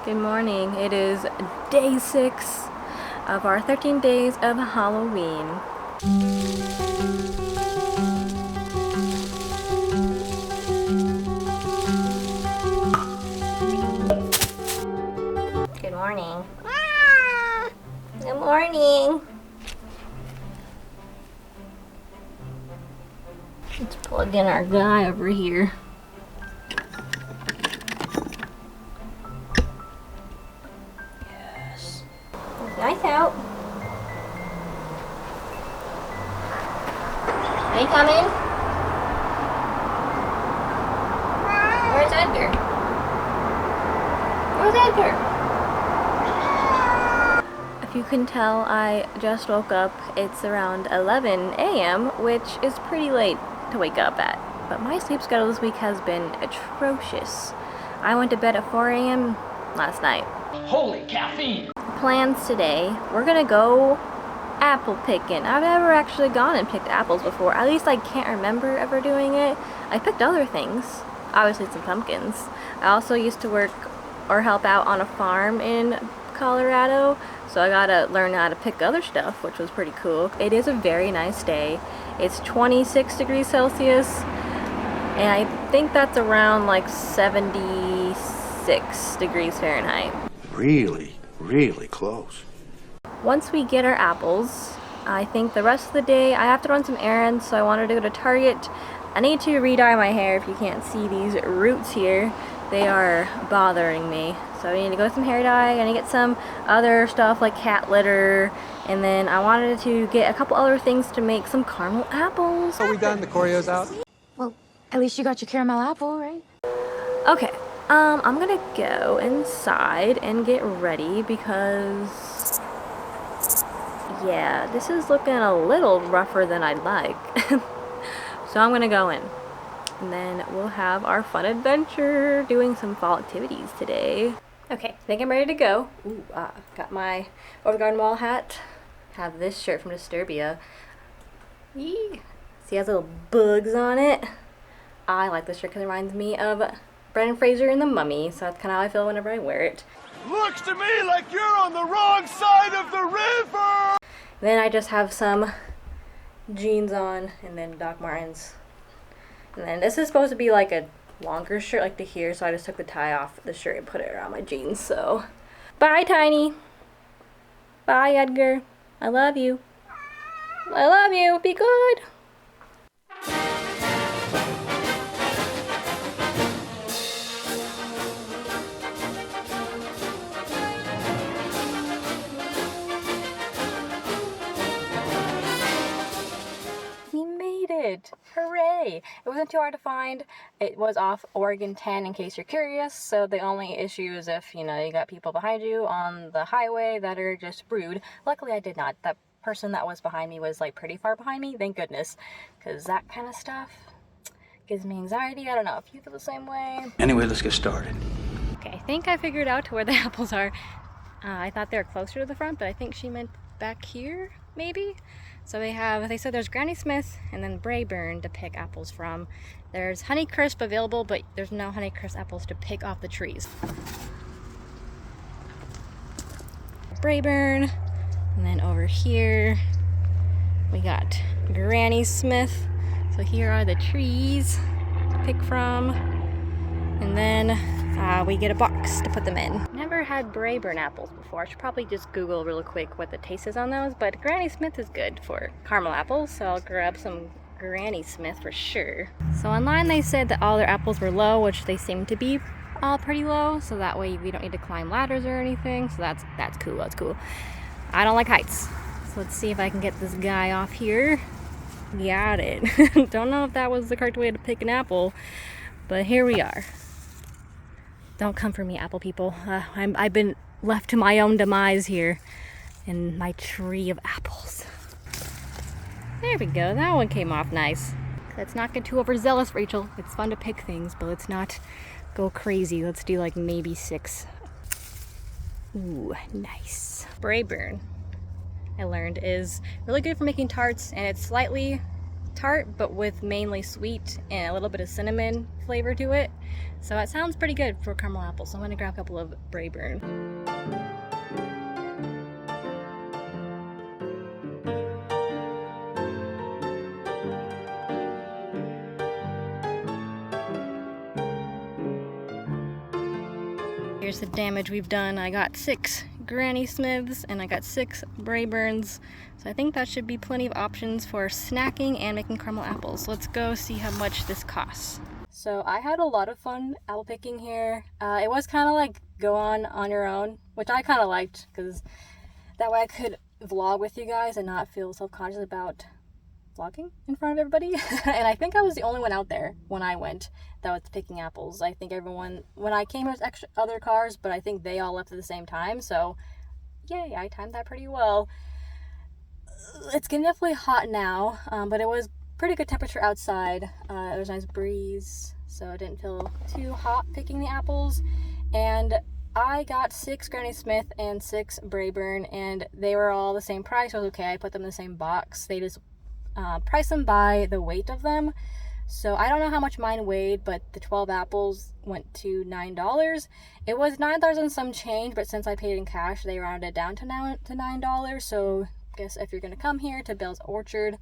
Good morning. It is day 6 of our 13 days of Halloween. Good morning. Good morning. Let's plug in our guy over here. Yes. It's nice out. Are you coming? Where's Edgar? Where's Edgar? If you can tell, I just woke up. It's around 11 a.m., which is pretty late to wake up at. But my sleep schedule this week has been atrocious. I went to bed at 4 a.m. last night. Holy caffeine! Plans today, we're gonna go apple picking. I've never actually gone and picked apples before. At least I can't remember ever doing it. I picked other things, obviously some pumpkins. I also used to work or help out on a farm in Colorado, so I gotta learn how to pick other stuff, which was pretty cool. It is a very nice day. It's 26 degrees Celsius, and I think that's around like 76 degrees Fahrenheit. Really, really close. Once we get our apples, I think the rest of the day I have to run some errands, so I wanted to go to Target. I need to re-dye my hair. If you can't see these roots here, they are bothering me. So I need to go get some hair dye, I need to get some other stuff like cat litter, and then I wanted to get a couple other things to make some caramel apples. Are we done? The choreo's out? Well, at least you got your caramel apple, right? Okay, I'm gonna go inside and get ready because, yeah, this is looking a little rougher than I'd like. So I'm gonna go in, and then we'll have our fun adventure doing some fall activities today. Okay, I think I'm ready to go. Ooh, got my Over the Garden Wall hat. Have this shirt from Disturbia. Yee. See, it has little bugs on it. I like this shirt because it reminds me of Brendan Fraser in The Mummy, so that's kind of how I feel whenever I wear it. Looks to me like you're on the wrong side of the river! Then I just have some jeans on, and then Doc Martens. And then this is supposed to be like a longer shirt, like to here, so I just took the tie off the shirt and put it around my jeans, so. Bye, Tiny. Bye, Edgar. I love you. I love you. Be good. It. Hooray! It wasn't too hard to find. It was off Oregon 10 in case you're curious, so the only issue is if, you know, you got people behind you on the highway that are just rude. Luckily I did not. That person that was behind me was like pretty far behind me, thank goodness, because that kind of stuff gives me anxiety. I don't know if you feel the same way. Anyway, let's get started. Okay, I think I figured out where the apples are. I thought they were closer to the front, but I think she meant back here, maybe? So they said there's Granny Smith and then Brayburn to pick apples from. There's Honeycrisp available, but there's no Honeycrisp apples to pick off the trees. Brayburn, and then over here we got Granny Smith. So here are the trees to pick from, and then we get a box to put them in. Never had Brayburn apples before. I should probably just Google real quick what the taste is on those, but Granny Smith is good for caramel apples, so I'll grab some Granny Smith for sure. So online they said that all their apples were low, which they seem to be all pretty low, so that way we don't need to climb ladders or anything, so that's cool, that's cool. I don't like heights, so let's see if I can get this guy off here. Got it. Don't know if that was the correct way to pick an apple, but here we are. Don't come for me, apple people. I've been left to my own demise here in my tree of apples. There we go. That one came off nice. Let's not get too overzealous, Rachel. It's fun to pick things, but let's not go crazy. Let's do like maybe 6. Ooh, nice. Brayburn, I learned, is really good for making tarts, and it's slightly tart, but with mainly sweet and a little bit of cinnamon flavor to it. So it sounds pretty good for caramel apples. So I'm gonna grab a couple of Brayburn. Here's the damage we've done. I got 6 Granny Smiths and I got 6 Brayburns. So I think that should be plenty of options for snacking and making caramel apples. Let's go see how much this costs. So I had a lot of fun apple picking here. It was kind of like go on your own, which I kind of liked because that way I could vlog with you guys and not feel self-conscious about vlogging in front of everybody. And I think I was the only one out there when I went that was picking apples. I think everyone, when I came, there was extra other cars, but I think they all left at the same time. So yay, I timed that pretty well. It's getting definitely hot now, but it was pretty good temperature outside. There was a nice breeze, so it didn't feel too hot picking the apples. And I got 6 Granny Smith and 6 Brayburn, and they were all the same price. So it was okay. I put them in the same box. They just price them by the weight of them. So I don't know how much mine weighed, but the 12 apples went to $9. It was $9 and some change, but since I paid in cash, they rounded it down to $9. So I guess if you're going to come here to Bill's Orchard,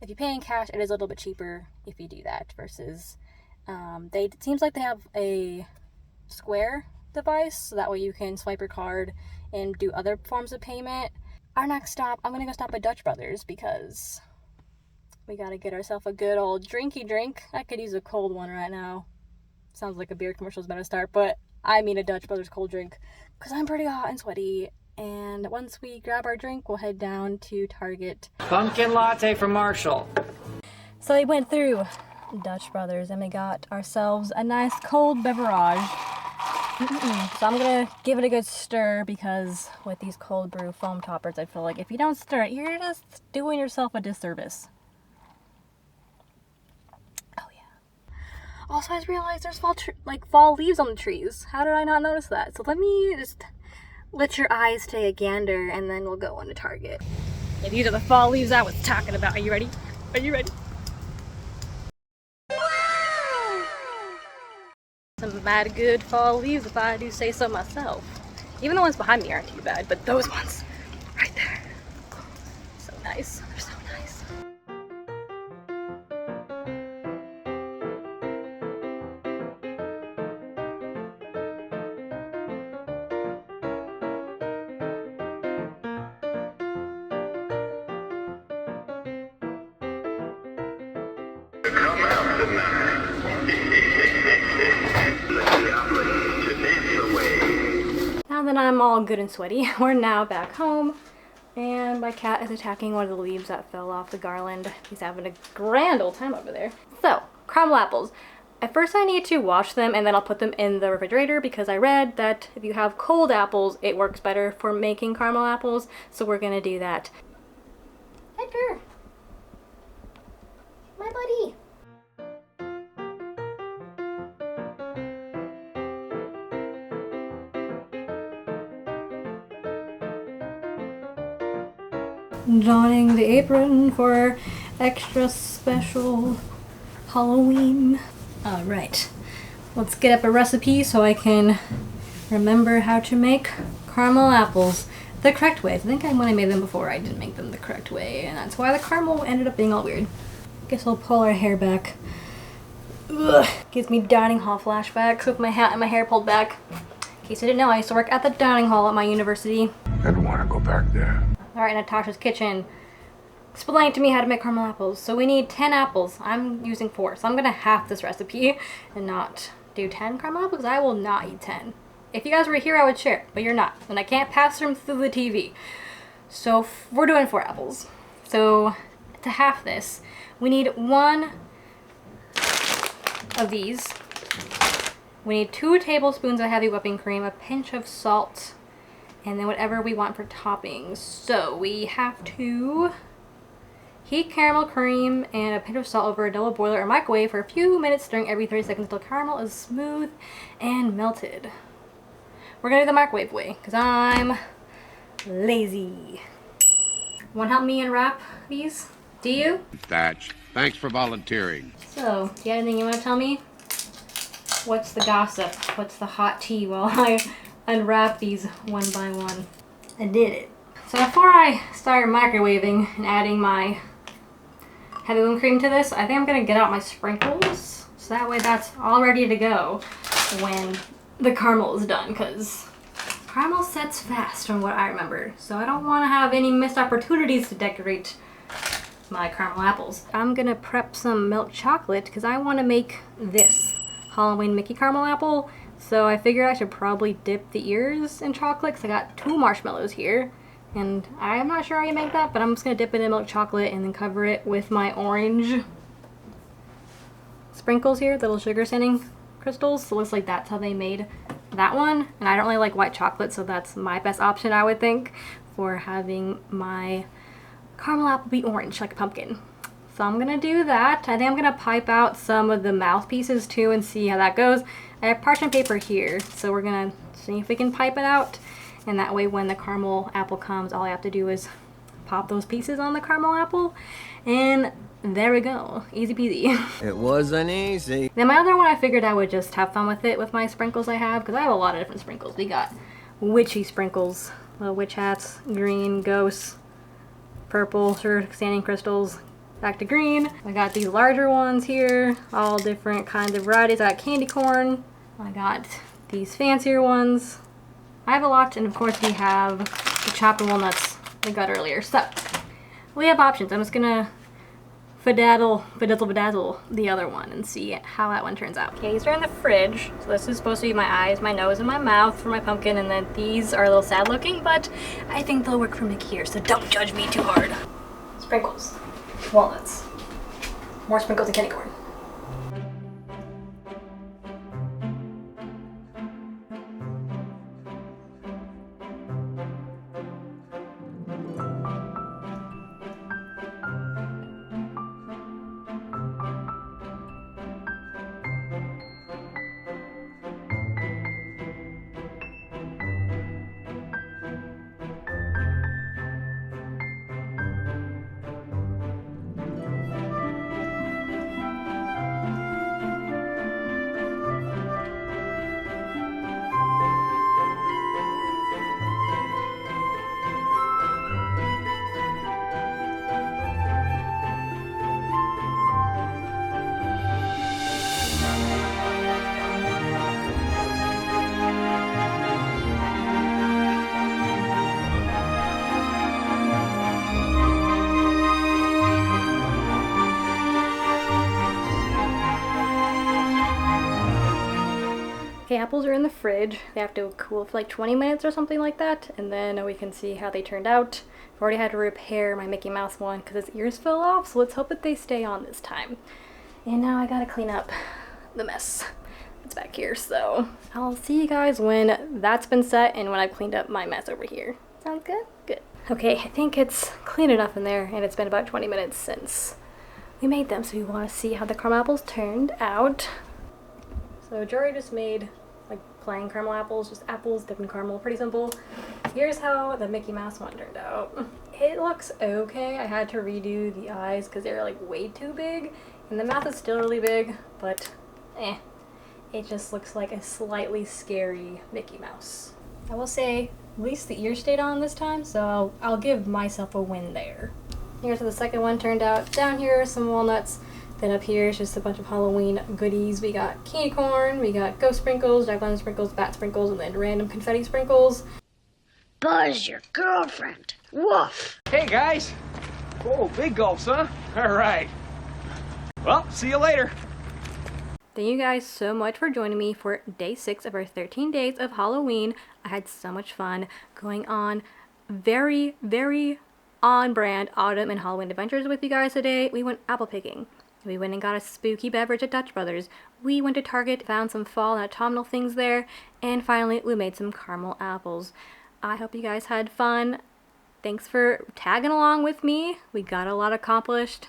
if you pay in cash, it is a little bit cheaper if you do that versus it seems like they have a Square device, so that way you can swipe your card and do other forms of payment. Our next stop, I'm going to go stop at Dutch Brothers because we gotta get ourselves a good old drinky drink. I could use a cold one right now. Sounds like a beer commercial's about to start, but I mean a Dutch Brothers cold drink because I'm pretty hot and sweaty. And once we grab our drink, we'll head down to Target. Pumpkin latte for Marshall. So we went through Dutch Brothers and we got ourselves a nice cold beverage. So I'm gonna give it a good stir because with these cold brew foam toppers, I feel like if you don't stir it, you're just doing yourself a disservice. Also, I just realized there's fall leaves on the trees. How did I not notice that? So let me just let your eyes take a gander and then we'll go into Target. Yeah, these are the fall leaves I was talking about. Are you ready? Are you ready? Some mad good fall leaves if I do say so myself. Even the ones behind me aren't too bad, but those ones right there. So nice. They're so nice. Now that I'm all good and sweaty, we're now back home, and my cat is attacking one of the leaves that fell off the garland. He's having a grand old time over there. So, caramel apples. At first I need to wash them and then I'll put them in the refrigerator because I read that if you have cold apples, it works better for making caramel apples, so we're gonna do that. Edgar! My buddy! Donning the apron for extra special Halloween. Alright, let's get up a recipe so I can remember how to make caramel apples the correct way. I think when I made them before I didn't make them the correct way, and that's why the caramel ended up being all weird. Guess I'll pull our hair back. Ugh, gives me dining hall flashbacks with my hat and my hair pulled back. In case you didn't know, I used to work at the dining hall at my university. I don't want to go back there. Alright, Natasha's kitchen. Explain to me how to make caramel apples. So we need 10 apples. I'm using 4, so I'm gonna half this recipe and not do 10 caramel apples because I will not eat 10. If you guys were here, I would share, but you're not. And I can't pass them through the TV. So we're doing 4 apples. So to half this, we need 1 of these. We need 2 tablespoons of heavy whipping cream, a pinch of salt, and then whatever we want for toppings. So we have to heat caramel cream and a pinch of salt over a double boiler or microwave for a few minutes, stirring every 30 seconds until caramel is smooth and melted. We're gonna do the microwave way because I'm lazy. Want to help me unwrap these? Do you? Thatch, thanks for volunteering. So, do you have anything you want to tell me? What's the gossip? What's the hot tea while I unwrap these one by one? I did it. So before I start microwaving and adding my heavy whipping cream to this, I think I'm going to get out my sprinkles. So that way that's all ready to go when the caramel is done, because caramel sets fast from what I remember. So I don't want to have any missed opportunities to decorate my caramel apples. I'm going to prep some milk chocolate because I want to make this Halloween Mickey caramel apple. So I figured I should probably dip the ears in chocolate because I got 2 marshmallows here. And I'm not sure how you make that, but I'm just going to dip it in milk chocolate and then cover it with my orange sprinkles here, the little sugar sanding crystals. So it looks like that's how they made that one. And I don't really like white chocolate, so that's my best option, I would think, for having my caramel apple be orange like a pumpkin. So I'm going to do that. I think I'm going to pipe out some of the mouthpieces too and see how that goes. I have parchment paper here, so we're going to see if we can pipe it out. And that way when the caramel apple comes, all I have to do is pop those pieces on the caramel apple. And there we go. Easy peasy. It wasn't easy. Then my other one, I figured I would just have fun with it with my sprinkles I have, because I have a lot of different sprinkles. We got witchy sprinkles, little witch hats, green, ghosts, purple, sugar sanding crystals, back to green. I got these larger ones here, all different kinds of varieties. I got candy corn. I got these fancier ones. I have a lot, and of course we have the chopped walnuts we got earlier. So, we have options. I'm just gonna bedazzle the other one and see how that one turns out. Okay, these are in the fridge. So this is supposed to be my eyes, my nose, and my mouth for my pumpkin, and then these are a little sad looking, but I think they'll work for Mickey here, so don't judge me too hard. Sprinkles, walnuts, more sprinkles and candy corn. Okay, apples are in the fridge. They have to cool for like 20 minutes or something like that, and then we can see how they turned out. I've already had to repair my Mickey Mouse one because his ears fell off, so let's hope that they stay on this time. And now I gotta clean up the mess that's back here, so I'll see you guys when that's been set and when I've cleaned up my mess over here. Sounds good? Good. Okay, I think it's clean enough in there, and it's been about 20 minutes since we made them, so we want to see how the caramel apples turned out. So Jory just made like plain caramel apples, just apples dipped in caramel, pretty simple. Here's how the Mickey Mouse one turned out. It looks okay. I had to redo the eyes because they're like way too big, and the mouth is still really big, but it just looks like a slightly scary Mickey Mouse. I will say at least the ears stayed on this time, so I'll give myself a win there. Here's how the second one turned out. Down here are some walnuts. Then up here is just a bunch of Halloween goodies. We got candy corn, we got ghost sprinkles, jack-o'-lantern sprinkles, bat sprinkles, and then random confetti sprinkles. Buzz, your girlfriend. Woof. Hey, guys. Whoa, big gulps, huh? All right. Well, see you later. Thank you guys so much for joining me for day 6 of our 13 days of Halloween. I had so much fun going on very, very on-brand autumn and Halloween adventures with you guys today. We went apple picking. We went and got a spooky beverage at Dutch Brothers. We went to Target, found some fall and autumnal things there, and finally we made some caramel apples. I hope you guys had fun. Thanks for tagging along with me. We got a lot accomplished,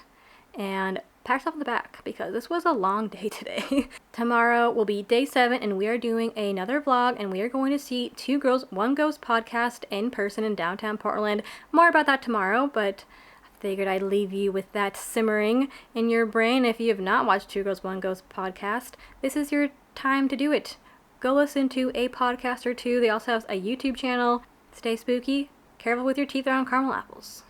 and pat yourself on the back because this was a long day today. Tomorrow will be day 7, and we are doing another vlog, and we are going to see Two Girls, One Ghost podcast in person in downtown Portland. More about that tomorrow, but I Figured I'd leave you with that simmering in your brain. If you have not watched Two Girls One Ghost podcast, this is your time to do it. Go listen to a podcast or two. They also have a YouTube channel. Stay spooky. Careful with your teeth around caramel apples.